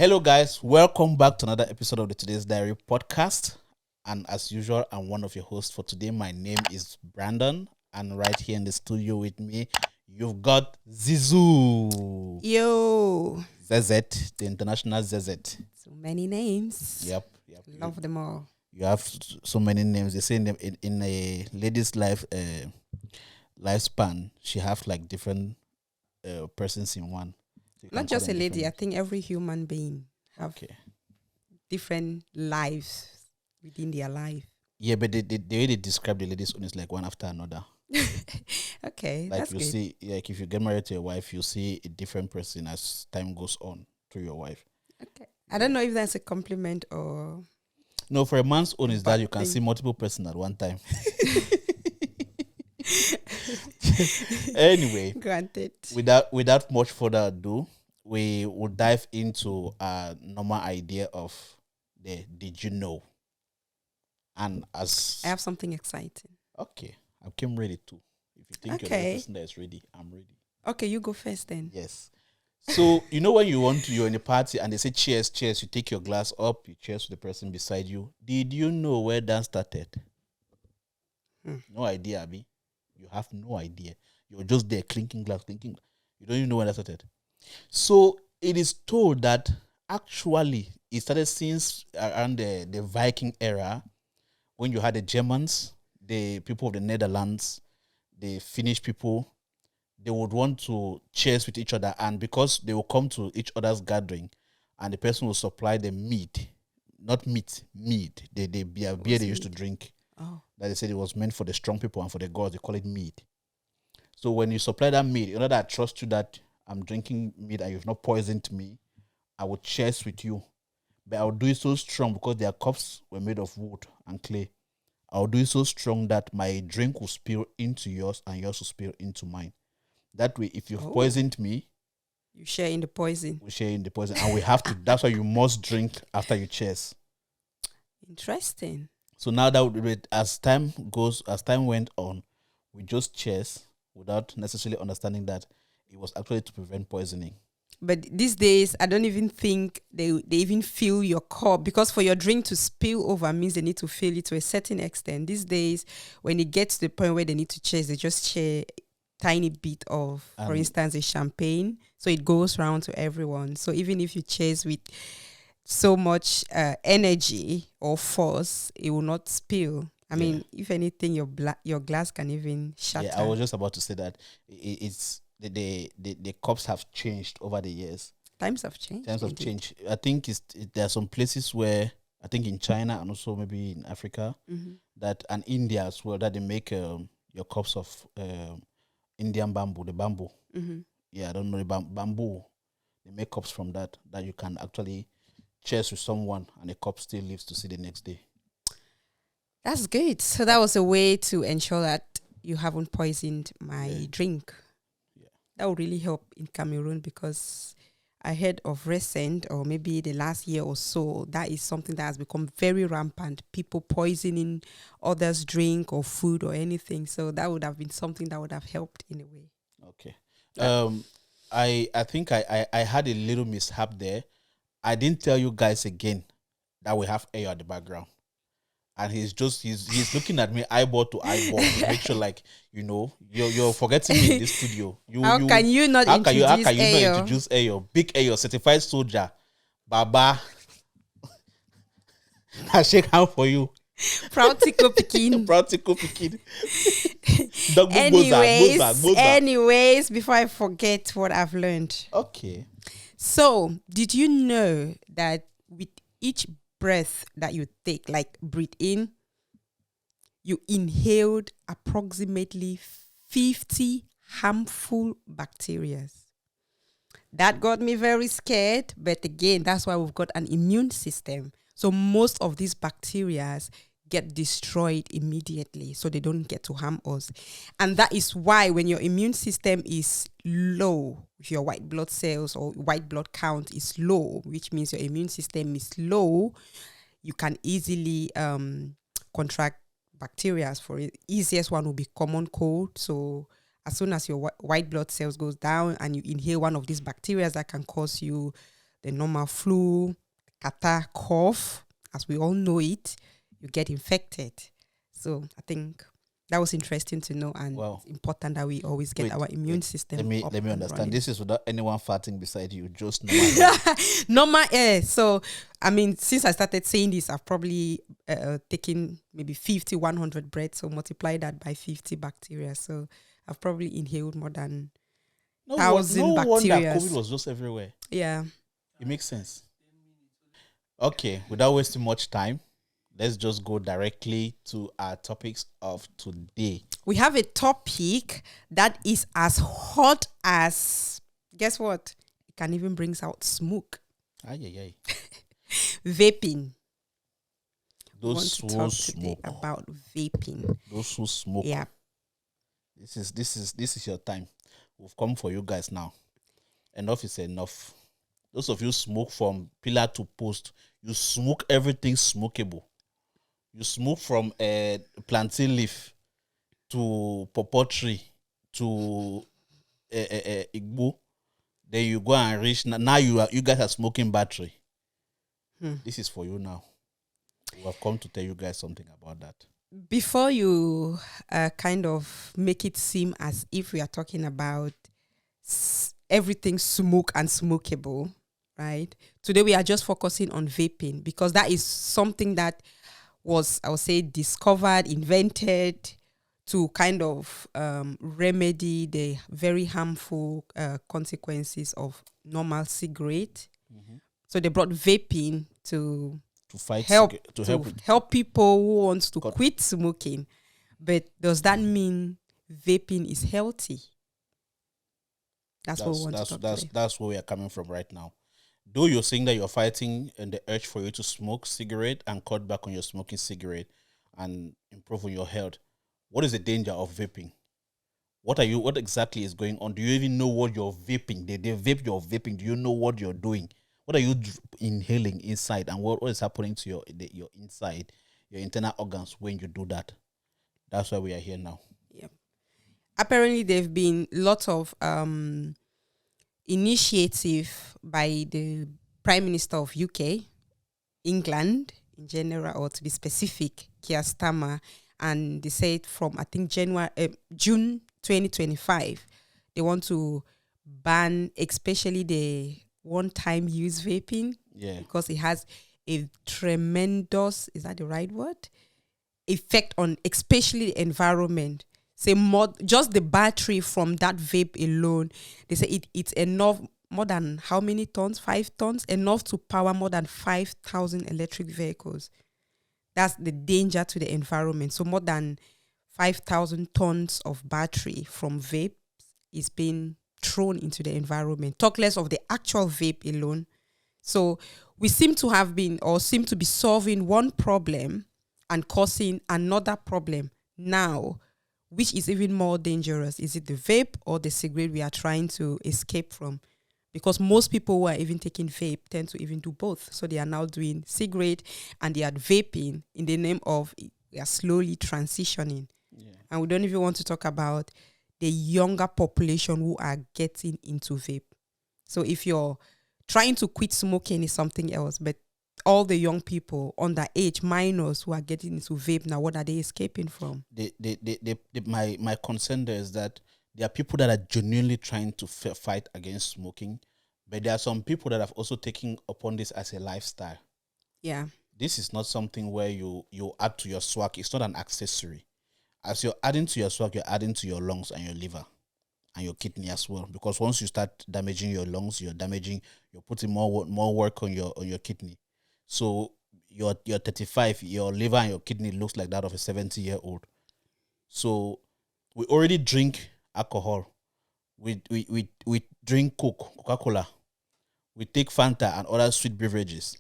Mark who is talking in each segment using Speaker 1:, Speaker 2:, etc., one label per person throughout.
Speaker 1: Hello, guys. Welcome back to another episode of the Today's Diary podcast. And as usual, I'm one of your hosts for today. My name is Brandon, and right here in the studio with me, you've got Zizou.
Speaker 2: Yo.
Speaker 1: ZZ, the international ZZ.
Speaker 2: So many names.
Speaker 1: Yep.
Speaker 2: Love them all.
Speaker 1: You have so many names. They say in a lady's life lifespan, she have like different persons in one. So
Speaker 2: Not just a lady. I think every human being have different lives within their life.
Speaker 1: Yeah, but the way they describe the ladies own is like one after another.
Speaker 2: Okay,
Speaker 1: like
Speaker 2: that's
Speaker 1: you
Speaker 2: good.
Speaker 1: see, like if you get married to a wife, you see a different person as time goes on to your wife.
Speaker 2: Okay. I don't know if that's a compliment or...
Speaker 1: No, for a man's own is that you can
Speaker 2: thing.
Speaker 1: see multiple persons at one time. Anyway,
Speaker 2: Granted.
Speaker 1: without much further ado, we will dive into a normal idea of the did you know? And as
Speaker 2: I have something exciting.
Speaker 1: okay, I came ready too. If you think you're the person that is ready, I'm ready.
Speaker 2: Okay, you go first then.
Speaker 1: Yes. So, you know when you're in a party and they say cheers, you take your glass up, you cheers to the person beside you. Did you know where that started? No idea, Abby. You have no idea. You're just there clinking glass. You don't even know where that started. So, it is told that actually it started since around the Viking era when you had the Germans, the people of the Netherlands, the Finnish people. They would want to cheers with each other, and because they will come to each other's gathering, and the person will supply them mead, not meat, mead. They beer they used to drink.
Speaker 2: Oh,
Speaker 1: That they said it was meant for the strong people and for the gods. They call it mead. So when you supply that mead, in order that I trust you that I'm drinking mead and you've not poisoned me, I will cheers with you. But I'll do it so strong because their cups were made of wood and clay. I'll do it so strong that my drink will spill into yours and yours will spill into mine. That way, if you've poisoned me,
Speaker 2: you share in the poison.
Speaker 1: we share in the poison, and we have to. That's why you must drink after you cheers.
Speaker 2: Interesting.
Speaker 1: So now that as time went on, we just cheers without necessarily understanding that it was actually to prevent poisoning.
Speaker 2: But these days, I don't even think they even fill your cup, because for your drink to spill over means they need to fill it to a certain extent. These days, when it gets to the point where they need to cheers, they just share tiny bit of, for instance, a champagne, so it goes round to everyone. So even if you chase with so much energy or force, it will not spill. I mean, if anything, your glass can even shatter.
Speaker 1: Yeah, I was just about to say that it's the cups have changed over the years.
Speaker 2: Times have changed.
Speaker 1: I think there are some places where, I think in China and also maybe in Africa, that and India as well, that they make your cups of Indian bamboo, the bamboo. Yeah, I don't know the bamboo. They make cups from that you can actually cheers with someone and the cup still lives to see the next day.
Speaker 2: That's good. So that was a way to ensure that you haven't poisoned my drink.
Speaker 1: Yeah.
Speaker 2: That would really help in Cameroon, because I heard of recent, or maybe the last year or so, that is something that has become very rampant. People poisoning others' drink or food or anything. So that would have been something that would have helped in a way.
Speaker 1: Okay. I think I had a little mishap there. I didn't tell you guys again that we have Ayo at the background. And he's looking at me eyeball to eyeball to make sure, like, you're forgetting me in this studio.
Speaker 2: How can you not introduce
Speaker 1: Ayo? Big Ayo, certified soldier, Baba. I shake hand for you.
Speaker 2: Proud Tico Pikin. Anyways, before I forget what I've learned.
Speaker 1: Okay.
Speaker 2: So, did you know that with each breath that you take, like breathe in, you inhaled approximately 50 harmful bacteria? That got me very scared, but again, that's why we've got an immune system. So most of these bacteria get destroyed immediately, so they don't get to harm us. And that is why when your immune system is low, if your white blood cells or white blood count is low, which means your immune system is low, you can easily contract bacteria. For it, easiest one will be common cold. So as soon as your white blood cells goes down and you inhale one of these bacteria that can cause you the normal flu, catarrh, cough, as we all know it, you get infected. So I think that was interesting to know, and it's important that we always get our immune system.
Speaker 1: Let me understand.
Speaker 2: Running.
Speaker 1: This is without anyone farting beside you, just normal air.
Speaker 2: Normal air. So I mean, since I started saying this, I've probably taken maybe 50, 100 breaths. So multiply that by 50 bacteria. So I've probably inhaled more than 1,000 bacteria.
Speaker 1: Wonder COVID was just everywhere.
Speaker 2: Yeah,
Speaker 1: it makes sense. Okay, without wasting much time, let's just go directly to our topics of today.
Speaker 2: We have a topic that is as hot as, guess what? It can even bring out smoke. Vaping.
Speaker 1: Those who
Speaker 2: talk
Speaker 1: smoke
Speaker 2: about vaping.
Speaker 1: Those who smoke.
Speaker 2: Yeah.
Speaker 1: This is your time. We've come for you guys now. Enough is enough. Those of you smoke from pillar to post. You smoke everything smokable. You smoke from a plantain leaf to pawpaw tree to igbo. Then you go and reach. Now you guys are smoking battery. This is for you now. We have come to tell you guys something about that.
Speaker 2: Before you kind of make it seem as if we are talking about everything smoke and smokable, right? Today we are just focusing on vaping because that is something that was, I would say, discovered, invented to kind of remedy the very harmful consequences of normal cigarette. Mm-hmm. So they brought vaping to
Speaker 1: fight
Speaker 2: help people who want to quit smoking. But does that mean vaping is healthy? That's what we want to talk today.
Speaker 1: That's where we are coming from right now. Though you're saying that you're fighting the urge for you to smoke cigarette and cut back on your smoking cigarette and improve on your health, what is the danger of vaping? What exactly is going on? Do you even know what you're vaping? They vape your vaping. Do you know what you're doing? What are you inhaling inside, and what is happening to your inside, your internal organs when you do that? That's why we are here now.
Speaker 2: Yep. Apparently, there have been lots of initiative by the Prime Minister of UK, England in general, or to be specific, Keir Starmer, and they said from I think June 2025, they want to ban especially the one-time use vaping, because it has a tremendous, is that the right word, effect on especially the environment. Say just the battery from that vape alone, they say it's enough, more than how many tons? 5 tons, enough to power more than 5,000 electric vehicles. That's the danger to the environment. So more than 5,000 tons of battery from vape is being thrown into the environment. Talk less of the actual vape alone. So we seem to be solving one problem and causing another problem now, which is even more dangerous. Is it the vape or the cigarette we are trying to escape from? Because most people who are even taking vape tend to even do both. So they are now doing cigarette and they are vaping in the name of we are slowly transitioning. Yeah. And we don't even want to talk about the younger population who are getting into vape. So if you're trying to quit smoking is something else, but all the young people underage, minors who are getting into vape now, what are they escaping from?
Speaker 1: My concern there is that there are people that are genuinely trying to fight against smoking, but there are some people that have also taken upon this as a lifestyle.
Speaker 2: Yeah.
Speaker 1: This is not something where you add to your swag. It's not an accessory. As you're adding to your swag, you're adding to your lungs and your liver and your kidney as well. Because once you start damaging your lungs, you're putting more work on your kidney. So you're 35, your liver and your kidney looks like that of a 70-year-old. So we already drink alcohol. We drink Coca-Cola. We take Fanta and other sweet beverages.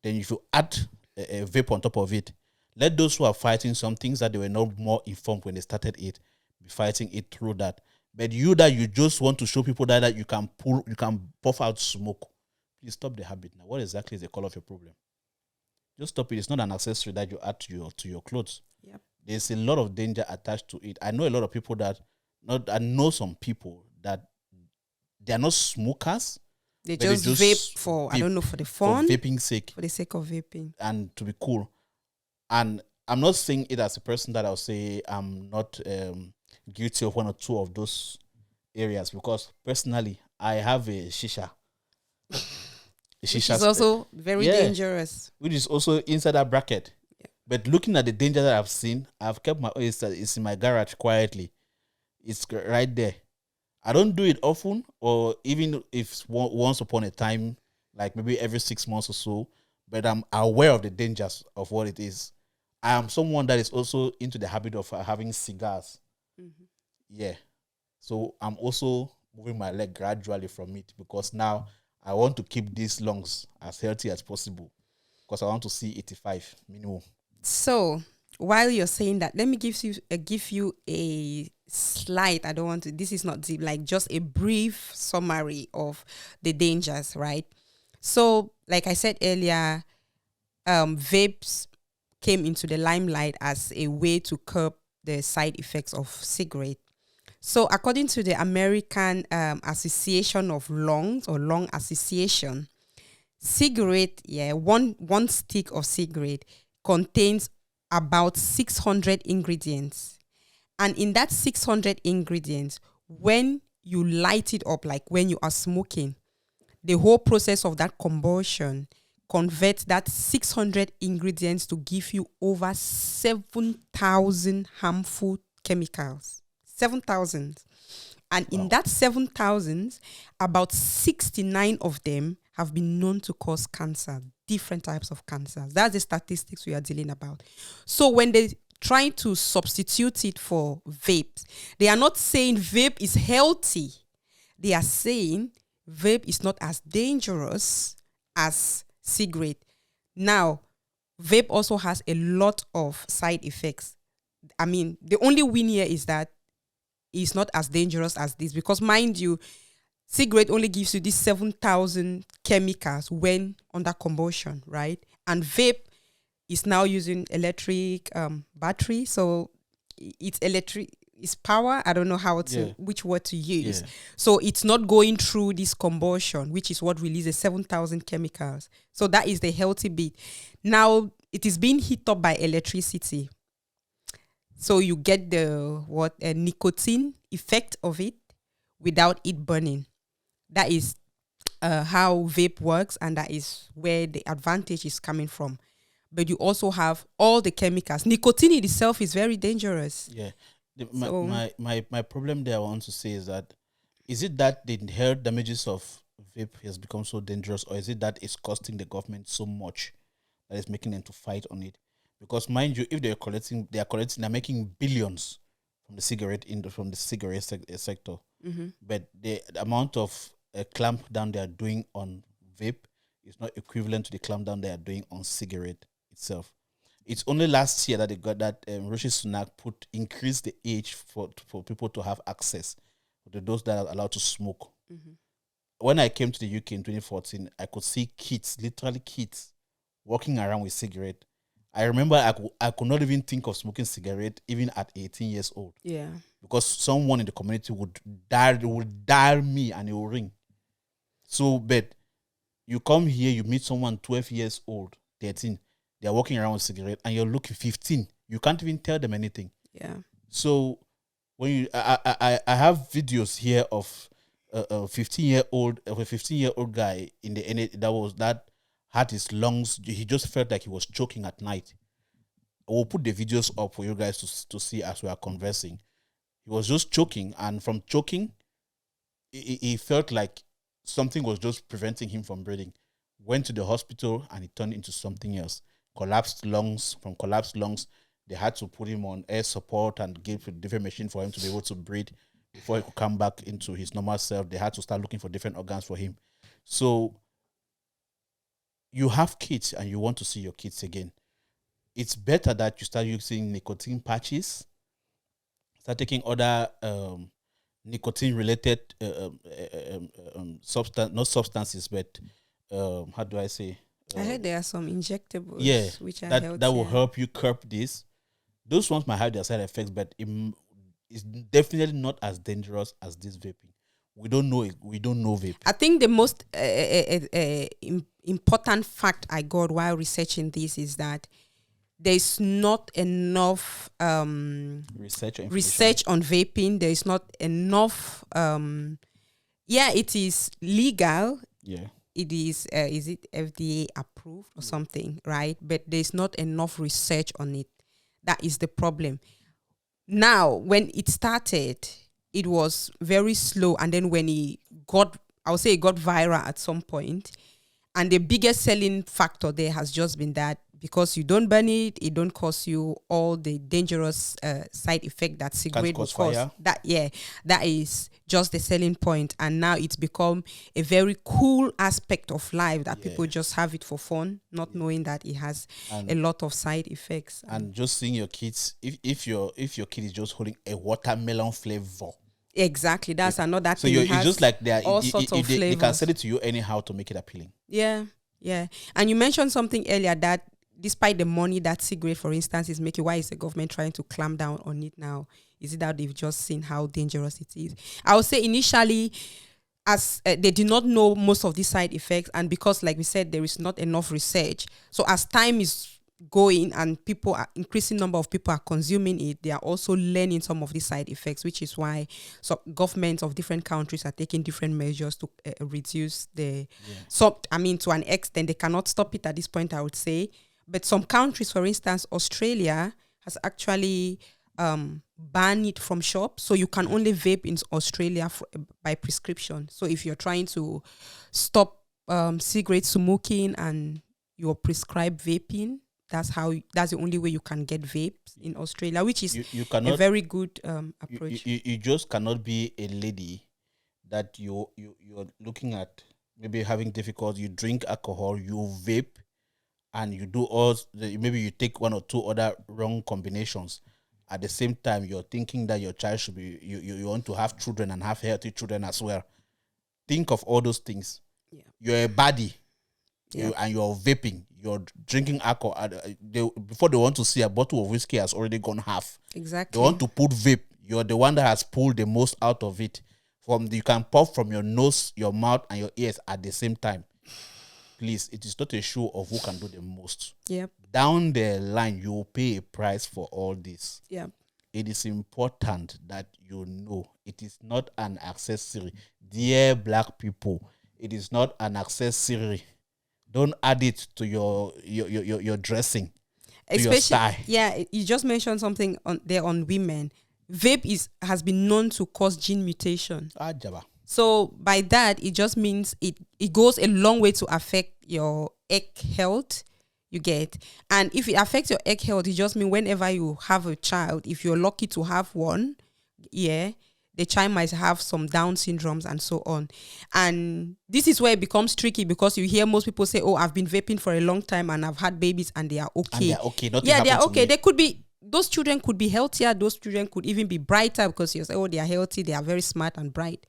Speaker 1: Then if you add a vape on top of it, let those who are fighting some things that they were not more informed when they started it, be fighting it through that. But you just want to show people that you can puff out smoke. Please stop the habit now. What exactly is the cause of your problem? Just stop it. It's not an accessory that you add to your clothes.
Speaker 2: Yep.
Speaker 1: There's a lot of danger attached to it. I know a lot of people I know some people that they are not smokers,
Speaker 2: They
Speaker 1: but they
Speaker 2: just vape
Speaker 1: just
Speaker 2: for, I
Speaker 1: vape
Speaker 2: don't know, for the
Speaker 1: for
Speaker 2: fun,
Speaker 1: vaping sake
Speaker 2: for the sake of vaping.
Speaker 1: and to be cool. And I'm not saying it as a person that I'll say I'm not guilty of one or two of those areas, because personally I have a shisha. A
Speaker 2: Which
Speaker 1: shisha
Speaker 2: is also very
Speaker 1: yeah,
Speaker 2: dangerous.
Speaker 1: which is also inside that bracket. But looking at the danger that I've seen, I've kept my it's in my garage quietly. It's right there. I don't do it often, or even if once upon a time, like maybe every 6 months or so. But I'm aware of the dangers of what it is. I am someone that is also into the habit of having cigars.
Speaker 2: Mhm.
Speaker 1: Yeah, so I'm also moving my leg gradually from it, because now I want to keep these lungs as healthy as possible, because I want to see 85 minimum.
Speaker 2: So while you're saying that, let me give you a slight. I don't want to. This is not deep. Like just a brief summary of the dangers, right? So, like I said earlier, vapes came into the limelight as a way to curb the side effects of cigarette. So, according to the American Association of Lungs or Lung Association, cigarette, one stick of cigarette contains about 600 ingredients. And in that 600 ingredients, when you light it up, like when you are smoking, the whole process of that combustion converts that 600 ingredients to give you over 7,000 harmful chemicals. 7,000. And in
Speaker 1: Wow.
Speaker 2: that 7,000, about 69 of them have been known to cause cancer, different types of cancers. That's the statistics we are dealing about. So when they trying to substitute it for vapes, they are not saying vape is healthy. They are saying vape is not as dangerous as cigarette. Now, vape also has a lot of side effects. I mean, the only win here is that it's not as dangerous as this, because mind you, cigarette only gives you these 7,000 chemicals when under combustion, right? And vape is now using electric battery, so it's electric, it's power. I don't know
Speaker 1: Yeah,
Speaker 2: which word to use.
Speaker 1: yeah.
Speaker 2: So it's not going through this combustion, which is what releases 7,000 chemicals. So that is the healthy bit. Now it is being hit up by electricity. So you get the nicotine effect of it without it burning. That is how vape works, and that is where the advantage is coming from. But you also have all the chemicals. Nicotine in itself is very dangerous.
Speaker 1: Yeah. My,
Speaker 2: So
Speaker 1: my problem there I want to say is that, is it that the health damages of vape has become so dangerous, or is it that it's costing the government so much that it's making them to fight on it? Because mind you, if they're making billions from the cigarette sector,
Speaker 2: mhm.
Speaker 1: but the amount of clamp down they are doing on vape is not equivalent to the clamp down they are doing on cigarette itself. It's only last year that they got that Rishi Sunak increased the age for people to have access to those that are allowed to smoke.
Speaker 2: Mhm.
Speaker 1: When I came to the UK in 2014, I could see kids, literally kids, walking around with cigarette. I remember I could not even think of smoking cigarette even at 18 years old,
Speaker 2: Yeah.
Speaker 1: because someone in the community would dial me and it will ring. So, but you come here, you meet someone 12 years old, 13, they're walking around with cigarette, and you're looking 15. You can't even tell them anything.
Speaker 2: Yeah.
Speaker 1: So when I have videos here of a 15-year-old guy in the that had his lungs. He just felt like he was choking at night. I will put the videos up for you guys to see as we are conversing. He was just choking, and from choking, he felt like something was just preventing him from breathing. Went to the hospital, and it turned into something else. Collapsed lungs. From collapsed lungs, they had to put him on air support and give a different machine for him to be able to breathe before he could come back into his normal self. They had to start looking for different organs for him. So you have kids and you want to see your kids again. It's better that you start using nicotine patches, start taking other nicotine related substance, not substances, but how do I say?
Speaker 2: I heard
Speaker 1: Um,
Speaker 2: there are some
Speaker 1: yeah,
Speaker 2: injectables which are
Speaker 1: that will
Speaker 2: healthier.
Speaker 1: help you curb this. Those ones might have their side effects, but it's definitely not as dangerous as this vaping. we don't know it. We don't know vape.
Speaker 2: I think the most important fact I got while researching this is that there's not enough research on vaping. There is not enough. It is legal.
Speaker 1: Yeah.
Speaker 2: It is it FDA approved or something, right? But there's not enough research on it. That is the problem. Now, when it started, it was very slow, and then when it got viral at some point, and the biggest selling factor there has just been that because you don't burn it, it don't cause you all the dangerous side effect that cigarette will cause.
Speaker 1: Fire.
Speaker 2: That is just the selling point, and now it's become a very cool aspect of life that people just have it for fun, not knowing that it has a lot of side effects.
Speaker 1: And just seeing your kids, if your kid is just holding a watermelon flavor.
Speaker 2: Exactly, that's another
Speaker 1: so
Speaker 2: thing.
Speaker 1: It's just like
Speaker 2: all sorts of flavors.
Speaker 1: They can sell it to you anyhow to make it appealing.
Speaker 2: Yeah. And you mentioned something earlier that despite the money that cigarette, for instance, is making, why is the government trying to clamp down on it now? Is it that they've just seen how dangerous it is? I would say initially, as they did not know most of these side effects, and because, like we said, there is not enough research. So as time is going and increasing number of people are consuming it, they are also learning some of these side effects, which is why governments of different countries are taking different measures to reduce the to an extent. They cannot stop it at this point, I would say, but some countries, for instance, Australia has actually banned it from shops, so you can only vape in Australia by prescription. So if you're trying to stop cigarette smoking and you're prescribed vaping, that's the only way you can get vapes in Australia, which is
Speaker 1: you cannot,
Speaker 2: a very good approach.
Speaker 1: You just cannot be a lady that you're looking at maybe having difficulty. You drink alcohol, you vape, and you do maybe you take one or two other wrong combinations. At the same time, you're thinking that your child should be you want to have children and have healthy children as well. Think of all those things. Yeah. You're a baddie. And you're vaping, you're drinking alcohol. Before they want to see a bottle of whiskey has already gone half.
Speaker 2: Exactly.
Speaker 1: They want to put vape. You're the one that has pulled the most out of it. You can puff from your nose, your mouth, and your ears at the same time. Please, it is not a show of who can do the most.
Speaker 2: Yep.
Speaker 1: Down the line, you will pay a price for all this.
Speaker 2: Yeah.
Speaker 1: It is important that you know it is not an accessory. Dear black people, it is not an accessory. Don't add it to your dressing, to your style.
Speaker 2: Yeah, you just mentioned something on women. Vape has been known to cause gene mutation. So by that, it just means it goes a long way to affect your egg health. You get, and if it affects your egg health, it just means whenever you have a child, if you're lucky to have one, the child might have some Down syndromes and so on. And this is where it becomes tricky because you hear most people say, oh, I've been vaping for a long time and I've had babies and they are okay.
Speaker 1: And they're okay.
Speaker 2: They are okay. They could be, those children could be healthier. Those children could even be brighter because you say, oh, they are healthy. They are very smart and bright.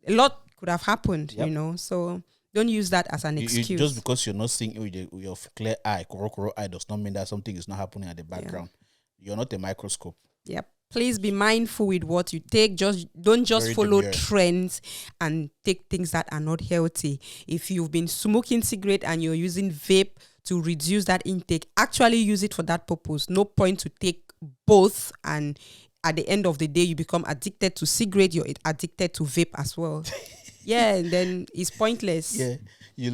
Speaker 2: A lot could have happened, So don't use that as an excuse.
Speaker 1: Just because you're not seeing it with your clear eye, koro eye, does not mean that something is not happening at the background. You're not a microscope.
Speaker 2: Yep. Please be mindful with what you take. Don't follow trends and take things that are not healthy. If you've been smoking cigarette and you're using vape to reduce that intake, actually use it for that purpose. No point to take both, and at the end of the day, you become addicted to cigarette. You're addicted to vape as well. And then it's pointless.
Speaker 1: Yeah, you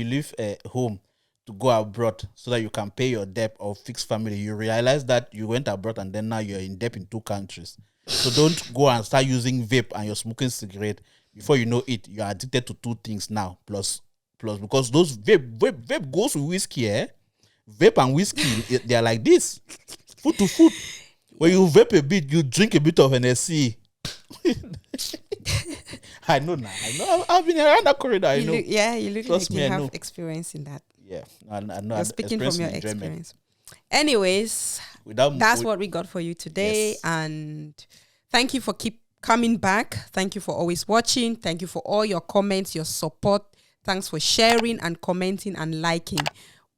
Speaker 1: leave home to go abroad so that you can pay your debt or fix family. You realize that you went abroad and then now you're in debt in 2 countries. So don't go and start using vape and you're smoking cigarette. Before you know it, you're addicted to 2 things now. Plus because those vape goes with whiskey, Vape and whiskey, they are like this. Foot to foot. When you vape a bit, you drink a bit of NSC. I know now. I know. I've been around that corridor. I know.
Speaker 2: You look like you have experience in that.
Speaker 1: Yeah, I know.
Speaker 2: You're speaking from your experience. Anyways, that's what we got for you today. Yes. And thank you for keep coming back. Thank you for always watching. Thank you for all your comments, your support. Thanks for sharing and commenting and liking.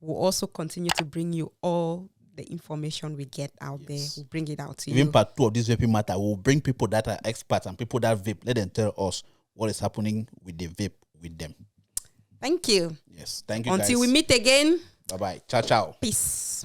Speaker 2: We'll also continue to bring you all the information we get out there, we'll bring it out to
Speaker 1: Even
Speaker 2: you.
Speaker 1: part 2 of this vaping matter, we'll bring people that are experts and people that vape. Let them tell us what is happening with the vape with them.
Speaker 2: Thank you.
Speaker 1: Yes. Thank you,
Speaker 2: Until
Speaker 1: guys.
Speaker 2: we meet again.
Speaker 1: Bye-bye. Ciao, ciao.
Speaker 2: Peace.